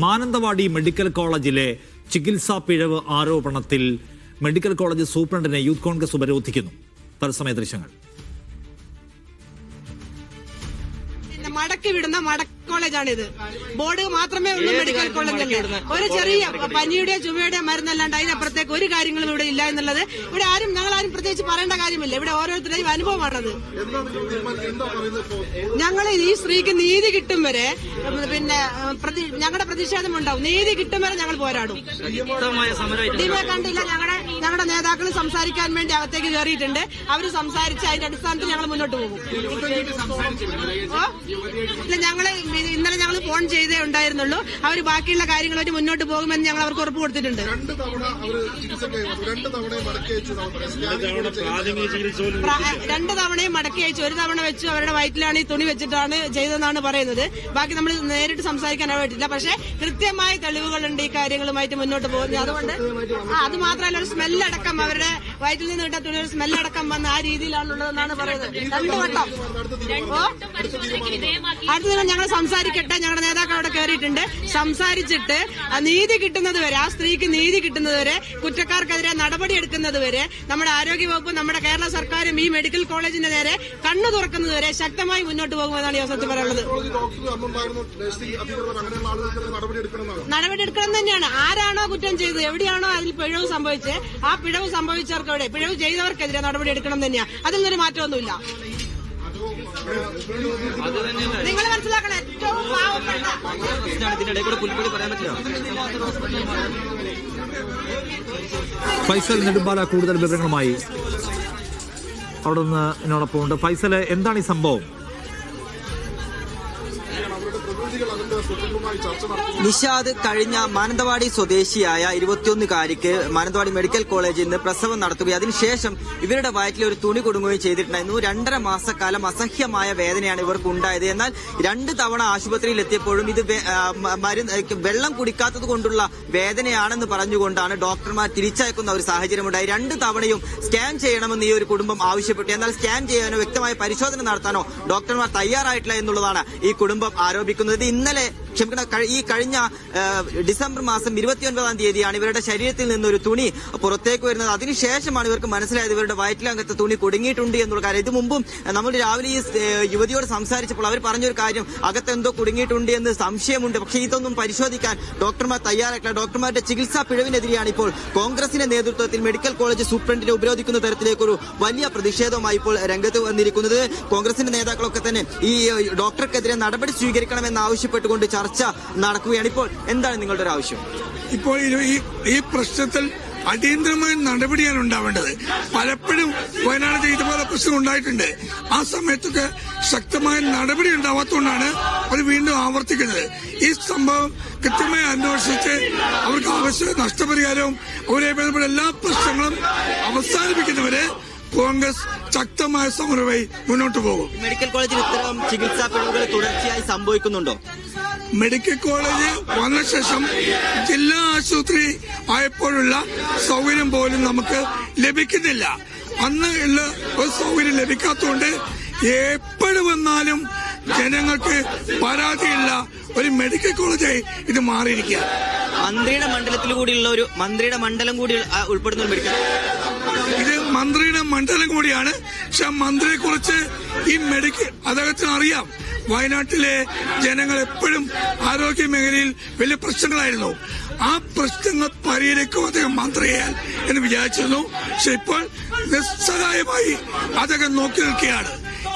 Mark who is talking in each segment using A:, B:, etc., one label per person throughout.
A: Mananthavady medical കോളേജിലെ ചികിത്സാ പിഴവ് ആരോപണത്തിൽ മെഡിക്കൽ കോളേജ് സൂപ്രണ്ടിനെ യൂത്ത് കോൺഗ്രസ് ഉപരോധിക്കുന്നു. തത്സമയ ദൃശ്യങ്ങൾ.
B: മടക്കി വിടുന്ന കോളേജാണിത്. ബോർഡ് മാത്രമേ ഉള്ളൂ മെഡിക്കൽ കോളേജിൽ. ഒരു ചെറിയ പനിയുടെ ചുമയുടെ മരുന്നല്ലാണ്ട് അതിനപ്പുറത്തേക്ക് ഒരു കാര്യങ്ങളും ഇവിടെ ഇല്ല എന്നുള്ളത് ഇവിടെ ഞങ്ങളാരും പ്രത്യേകിച്ച് പറയേണ്ട കാര്യമില്ല. ഇവിടെ ഓരോരുത്തരുടെയും അനുഭവമാണത്. ഞങ്ങൾ ഈ സ്ത്രീക്ക് നീതി കിട്ടും വരെ ഞങ്ങളുടെ പ്രതിഷേധം ഉണ്ടാവും. നീതി കിട്ടും വരെ ഞങ്ങൾ പോരാടും. ഡിമെ കണ്ടില്ല. ഞങ്ങളുടെ നേതാക്കൾ സംസാരിക്കാൻ വേണ്ടി അകത്തേക്ക് കയറിയിട്ടുണ്ട്. അവർ സംസാരിച്ച് അതിന്റെ അടിസ്ഥാനത്തിൽ ഞങ്ങൾ മുന്നോട്ട് പോകും. ഇന്നലെ ഞങ്ങൾ ഫോൺ ചെയ്തേ ഉണ്ടായിരുന്നുള്ളൂ. അവർ ബാക്കിയുള്ള കാര്യങ്ങളായിട്ട് മുന്നോട്ട് പോകുമെന്ന് ഞങ്ങൾ അവർക്ക് ഉറപ്പ് കൊടുത്തിട്ടുണ്ട്.
C: 2 തവണ
B: മടക്കി അയച്ചു. ഒരു തവണ വെച്ചു അവരുടെ വയറ്റിലാണ് ഈ തുണി വെച്ചിട്ടാണ് ചെയ്തതെന്നാണ് പറയുന്നത്. ബാക്കി നമ്മൾ നേരിട്ട് സംസാരിക്കാൻ പറ്റില്ല. പക്ഷേ കൃത്യമായ തെളിവുകളുണ്ട് ഈ കാര്യങ്ങളുമായിട്ട് മുന്നോട്ട് പോകുന്നത്. അതുകൊണ്ട് അത് മാത്രമല്ല, ഒരു സ്മെല്ലടക്കം അവരുടെ വയറ്റിൽ നിന്ന് കിട്ടാൻ തുണി ഒരു സ്മെല്ലടക്കം വന്ന ആ രീതിയിലാണുള്ളതെന്നാണ് പറയുന്നത്. 2 വട്ടം. അടുത്ത ദിനം ഞങ്ങൾ സംസാരിക്കട്ടെ. ഞങ്ങളുടെ നേതാക്കൾ അവിടെ കയറിയിട്ടുണ്ട്. സംസാരിച്ചിട്ട് നീതി കിട്ടുന്നത് വരെ, ആ സ്ത്രീക്ക് നീതി കിട്ടുന്നത് വരെ, കുറ്റക്കാർക്കെതിരെ നടപടി എടുക്കുന്നത് വരെ, നമ്മുടെ ആരോഗ്യവകുപ്പും നമ്മുടെ കേരള സർക്കാരും ഈ മെഡിക്കൽ കോളേജിന്റെ നേരെ കണ്ണു തുറക്കുന്നത് വരെ ശക്തമായി മുന്നോട്ട് പോകുമെന്നാണ് ഈ അവസരത്തിൽ പറയാനുള്ളത്. നടപടി എടുക്കണം തന്നെയാണ്. ആരാണോ കുറ്റം ചെയ്തത്, എവിടെയാണോ അതിൽ പിഴവ് സംഭവിച്ചത്, ആ പിഴവ് സംഭവിച്ചവർക്കെവിടെ, പിഴവ് ചെയ്തവർക്കെതിരെ നടപടി എടുക്കണം തന്നെയാണ്. അതിൽ നിന്നൊരു മാറ്റമൊന്നുമില്ല. നിങ്ങൾ മനസ്സിലാക്കണം. ഏറ്റവും
A: ഫൈസൽ നെടുമ്പാല കൂടുതൽ വിവരങ്ങളുമായി അവിടെ നിന്ന് എന്നോടൊപ്പം ഉണ്ട്. ഫൈസൽ, എന്താണ് ഈ സംഭവം?
D: നിഷാദ്, കഴിഞ്ഞ മാനന്തവാടി സ്വദേശിയായ 21-കാരിക്ക് മാനന്തവാടി മെഡിക്കൽ കോളേജിൽ നിന്ന് പ്രസവം നടത്തുകയും അതിനുശേഷം ഇവരുടെ വയറ്റിൽ ഒരു തുണി കൊടുങ്ങുകയും ചെയ്തിട്ടുണ്ടായിരുന്നു. 2.5 മാസക്കാലം അസഹ്യമായ വേദനയാണ് ഇവർക്ക് ഉണ്ടായത്. എന്നാൽ 2 തവണ ആശുപത്രിയിൽ എത്തിയപ്പോഴും ഇത് വെള്ളം കുടിക്കാത്തത് കൊണ്ടുള്ള വേദനയാണെന്ന് പറഞ്ഞുകൊണ്ടാണ് ഡോക്ടർമാർ തിരിച്ചയക്കുന്ന ഒരു സാഹചര്യമുണ്ടായി. 2 തവണയും സ്കാൻ ചെയ്യണമെന്ന് ഈ ഒരു കുടുംബം ആവശ്യപ്പെട്ടു. എന്നാൽ സ്കാൻ ചെയ്യാനോ വ്യക്തമായ പരിശോധന നടത്താനോ ഡോക്ടർമാർ തയ്യാറായിട്ടില്ല എന്നുള്ളതാണ് ഈ കുടുംബം ആരോപിക്കുന്നത്. ഈ കഴിഞ്ഞ ഡിസംബർ മാസം 29-ാം തീയതിയാണ് ഇവരുടെ ശരീരത്തിൽ നിന്നൊരു തുണി പുറത്തേക്ക് വരുന്നത്. അതിനുശേഷമാണ് ഇവർക്ക് മനസ്സിലായത് ഇവരുടെ വയറ്റിലകത്ത് തുണി കുടുങ്ങിയിട്ടുണ്ട് എന്നുള്ള കാര്യം. ഇത് മുമ്പും നമ്മൾ രാവിലെ ഈ യുവതിയോട് സംസാരിച്ചപ്പോൾ അവർ പറഞ്ഞൊരു കാര്യം, അകത്തെന്തോ കുടുങ്ങിയിട്ടുണ്ട് എന്ന് സംശയമുണ്ട്. പക്ഷേ ഇതൊന്നും പരിശോധിക്കാൻ ഡോക്ടർമാർ തയ്യാറായിട്ടില്ല. ഡോക്ടർമാരുടെ ചികിത്സാ പിഴവിനെതിരെയാണ് ഇപ്പോൾ കോൺഗ്രസിന്റെ നേതൃത്വത്തിൽ മെഡിക്കൽ കോളേജ് സൂപ്രണ്ടിനെ ഉപരോധിക്കുന്ന തരത്തിലേക്കൊരു വലിയ പ്രതിഷേധവുമായി ഇപ്പോൾ രംഗത്ത് വന്നിരിക്കുന്നത്. കോൺഗ്രസിന്റെ നേതാക്കളൊക്കെ തന്നെ ഈ ഡോക്ടർക്കെതിരെ നടപടി സ്വീകരിക്കണമെന്ന് ആവശ്യപ്പെട്ടുകൊണ്ട് ചർച്ച നടക്കുകയാണ്. ഇപ്പോൾ എന്താണ് നിങ്ങളുടെ ഒരു ആവശ്യം?
E: ഇപ്പോൾ ഈ പ്രശ്നത്തിൽ അടിയന്തരമായ നടപടിയാണ് ഉണ്ടാവേണ്ടത്. പലപ്പോഴും വയനാട് ഇതുപോലെ പ്രശ്നം ഉണ്ടായിട്ടുണ്ട്. ആ സമയത്തൊക്കെ ശക്തമായ നടപടി ഉണ്ടാവാത്തതുകൊണ്ടാണ് അവർ വീണ്ടും ആവർത്തിക്കുന്നത്. ഈ സംഭവം കൃത്യമായി അന്വേഷിച്ച് അവർക്ക് ആവശ്യ നഷ്ടപരിഹാരവും അവരെ ബന്ധപ്പെട്ട എല്ലാ പ്രശ്നങ്ങളും അവസാനിപ്പിക്കുന്നവരെ കോൺഗ്രസ് ശക്തമായ സമരമായി മുന്നോട്ട് പോകും.
D: മെഡിക്കൽ കോളേജിൽ ഇത്തരം ചികിത്സാ പിഴവുകൾ തുടർച്ചയായി സംഭവിക്കുന്നുണ്ടോ?
E: മെഡിക്കൽ കോളേജ് വന്ന ശേഷം ജില്ലാ ആശുപത്രി ആയപ്പോഴുള്ള സൗകര്യം പോലും നമുക്ക് ലഭിക്കുന്നില്ല. അന്ന് ഉള്ള ഒരു സൗകര്യം ലഭിക്കാത്തതുകൊണ്ട് എപ്പോഴും വന്നാലും ജനങ്ങൾക്ക് പരാതിയുള്ള ഒരു മെഡിക്കൽ കോളേജായി ഇത് മാറിയിരിക്കുക.
D: മന്ത്രിയുടെ മണ്ഡലം കൂടി ഉൾപ്പെടുന്ന മെഡിക്കൽ,
E: ഇത് മന്ത്രിയുടെ മണ്ഡലം കൂടിയാണ്. പക്ഷെ മന്ത്രിയെ കുറിച്ച് ഈ മെഡിക്കൽ അദ്ദേഹത്തിന് അറിയാം. വയനാട്ടിലെ ജനങ്ങൾ എപ്പോഴും ആരോഗ്യ മേഖലയിൽ വലിയ പ്രശ്നങ്ങളായിരുന്നു. ആ പ്രശ്നങ്ങൾ പരിഹരിക്കും അദ്ദേഹം മന്ത്രിയാൽ എന്ന് വിചാരിച്ചിരുന്നു. പക്ഷെ ഇപ്പോൾ നിസ്സഹായമായി അദ്ദേഹം നോക്കി നിൽക്കുകയാണ്.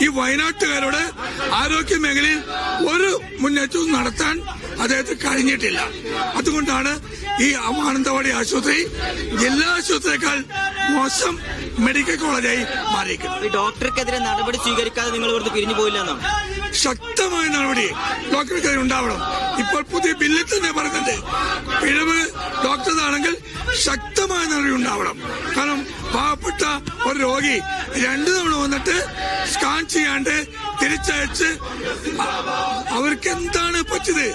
E: ഈ വയനാട്ടുകാരുടെ ആരോഗ്യ മേഖലയിൽ ഒരു മുന്നേറ്റവും നടത്താൻ അദ്ദേഹത്തിന് കഴിഞ്ഞിട്ടില്ല. അതുകൊണ്ടാണ് ഈ മാനന്തവാടി ആശുപത്രി ജില്ലാ ആശുപത്രിയേക്കാൾ മോശം മെഡിക്കൽ കോളേജായി മാറിയിരിക്കുന്നത്.
D: ഈ ഡോക്ടർക്കെതിരെ നടപടി സ്വീകരിക്കാതെ നിങ്ങൾ ഇവിടുന്ന് പിരിഞ്ഞു പോയില്ലെന്നാണ്.
E: ശക്തമായ നടപടി ഡോക്ടർക്കെതിരെ ഉണ്ടാവണം. ഇപ്പോൾ പുതിയ ബില്ലിൽ തന്നെ പറയുന്നുണ്ട്, പിഴവ് ഡോക്ടറാണെങ്കിൽ ശക്തമായ നടപടി ഉണ്ടാവണം. കാരണം പാവപ്പെട്ട ഒരു രോഗി 2 തവണ വന്നിട്ട് സ്കാൻ ചെയ്യാണ്ട് തിരിച്ചയച്ച് അവർക്ക് എന്താണ് പറ്റിയത്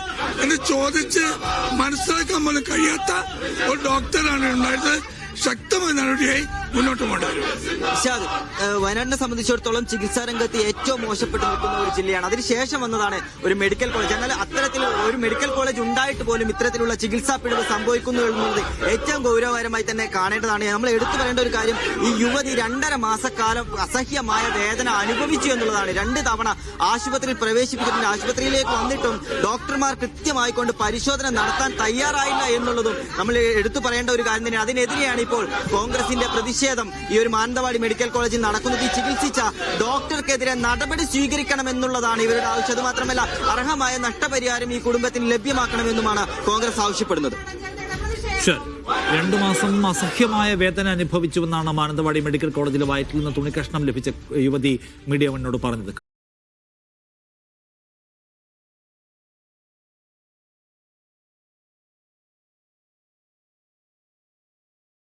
E: എന്ന് ചോദിച്ച് മനസ്സിലാക്കാൻ പോലും കഴിയാത്ത ഒരു ഡോക്ടറാണ് ഉണ്ടായിരുന്നത്. ശക്തമായ നടപടിയായി മുന്നോട്ട് കൊണ്ടുവരും.
D: ഇഷാദ്, വയനാടിനെ സംബന്ധിച്ചിടത്തോളം ചികിത്സാ രംഗത്ത് ഏറ്റവും മോശപ്പെട്ടു നിൽക്കുന്ന ഒരു ജില്ലയാണ്. അതിനുശേഷം വന്നതാണ് ഒരു മെഡിക്കൽ കോളേജ്. എന്നാൽ അത്തരത്തിൽ ഒരു മെഡിക്കൽ കോളേജ് ഉണ്ടായിട്ട് പോലും ഇത്തരത്തിലുള്ള ചികിത്സാ പിഴവ് സംഭവിക്കുന്നു എന്നുള്ളത് ഏറ്റവും ഗൗരവകരമായി തന്നെ കാണേണ്ടതാണ്. നമ്മൾ എടുത്തു പറയേണ്ട ഒരു കാര്യം, ഈ യുവതി 2.5 മാസക്കാലം അസഹ്യമായ വേദന അനുഭവിച്ചു എന്നുള്ളതാണ്. 2 തവണ ആശുപത്രിയിൽ പ്രവേശിപ്പിച്ചിട്ടുണ്ട്. ആശുപത്രിയിലേക്ക് വന്നിട്ടും ഡോക്ടർമാർ കൃത്യമായി കൊണ്ട് പരിശോധന നടത്താൻ തയ്യാറായില്ല എന്നുള്ളതും നമ്മൾ എടുത്തു പറയേണ്ട ഒരു കാര്യം തന്നെയാണ്. അതിനെതിരെയാണ് ഇപ്പോൾ കോൺഗ്രസിന്റെ പ്രതിഷേധം ഈ ഒരു മാനന്തവാടി മെഡിക്കൽ കോളേജിൽ നടക്കുന്നത്. ഈ ചികിത്സിച്ച ഡോക്ടർക്കെതിരെ നടപടി സ്വീകരിക്കണമെന്നുള്ളതാണ് ഇവരുടെ ആവശ്യം. അതുമാത്രമല്ല, അർഹമായ നഷ്ടപരിഹാരം ഈ കുടുംബത്തിന് ലഭ്യമാക്കണമെന്നുമാണ് കോൺഗ്രസ് ആവശ്യപ്പെടുന്നത്.
A: 2 മാസം അസഹ്യമായ വേദന അനുഭവിച്ചുവെന്നാണ് മാനന്തവാടി മെഡിക്കൽ കോളേജിലെ വയറ്റിൽ നിന്ന് തുണിക്കഷ്ണം ലഭിച്ച യുവതി മീഡിയ വണ്ണോട് പറഞ്ഞത്.